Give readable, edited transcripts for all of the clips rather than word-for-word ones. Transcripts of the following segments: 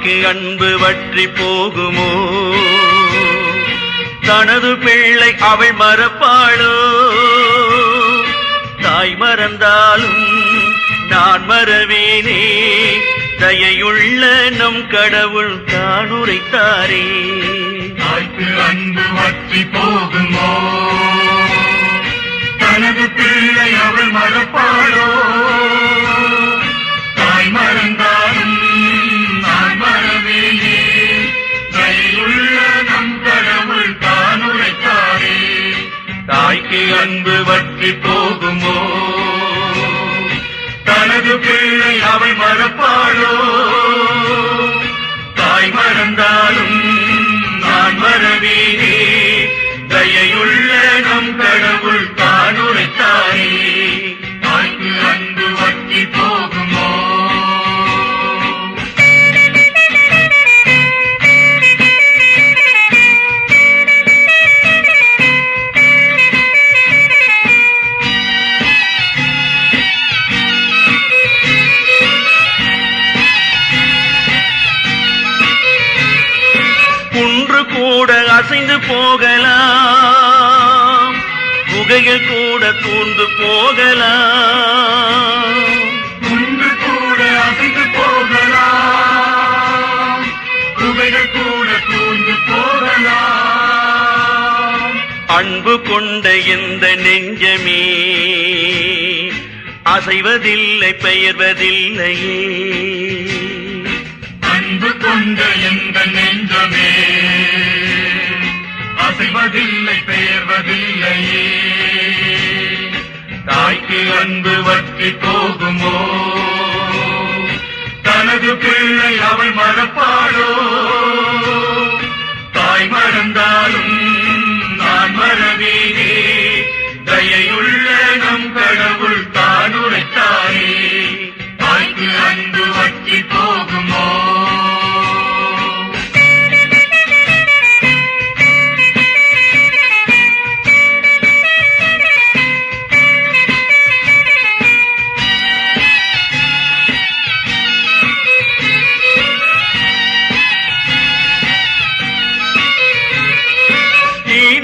தாய்க்கு அன்பு வற்றி போகுமோ? தனது பிள்ளை அவள் மறப்பாளோ? தாய் மறந்தாலும் நான் மறவேனே, தயையுள்ள நம் கடவுள் தான் உரைத்தாரே. தாய்க்கு அன்பு வற்றி போகுமோ? தனது பிள்ளை அவள் மறப்பாளோ? தாய் மறந்தாலும் நான் மறவேனே, தயையுள்ள நம் கடவுள் தான் உரைத்தாரே. தாய்க்கு அன்பு வற்றி போகுமோ? தனது பிள்ளை அவள் மறப்பாளோ? தாய் மறந்தாலும் நான் மறவேனே, தயையுள்ள நம் கடவுள் தான் உரைத்தாரே. தாய்க்கு அன்பு வற்றி போகுமோ? குன்று கூட அசைந்து போகலாம், குகைகள் கூட தூண்டு போகலாம். குன்று கூட அசைந்து போகலாம், குகைகள் கூட தூண்டு போகலாம். அன்பு கொண்ட இந்த நெஞ்சமே அசைவதில்லை, பெயர்வதில்லையே. அன்பு கொண்ட எந்த நெஞ்சமே அசைவதில்லை, பெயர்வதில்லையே. தாய்க்கு அன்பு வற்றி போகுமோ? தனது பிள்ளை அவள் மறப்பாளோ? தாய் மறந்தாலும் நான் மறவேனே, தயையுள்ள நம் கடவுள் தான் உரைத்தாரே. தாய்க்கு அன்பு வற்றி போகுமோ?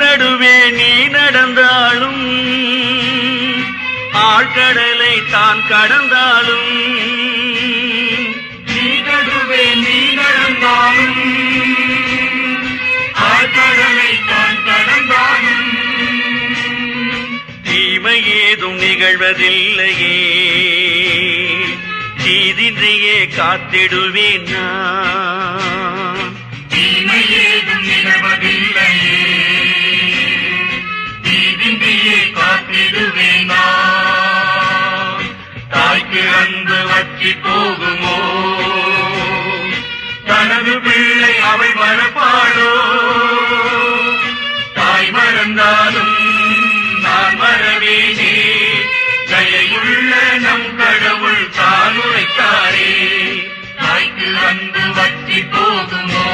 நடுவே நீ நடந்தாலும், ஆழ்கடலை தான் கடந்தாலும், நீ நடுவே நீ நடந்தாலும், ஆழ்கடலை தான் கடந்தாலும், தீமை ஏதும் நிகழ்வதில்லையே, தீதின்றியே காத்திடுவேன் நான். தீமை ஏதும் நிகழ்வதில்லையே, தீதின்றியே காத்திடுவேன் நான். தாய்க்கு அன்பு வற்றி போகுமோ? தனது பிள்ளை அவள் மறப்பாளோ? தாய் மறந்தாலும் நான் மறவேனே, தயையுள்ள நம் கடவுள் தான் உரைத்தாரே. தாய்க்கு அன்பு வற்றி போகுமோ?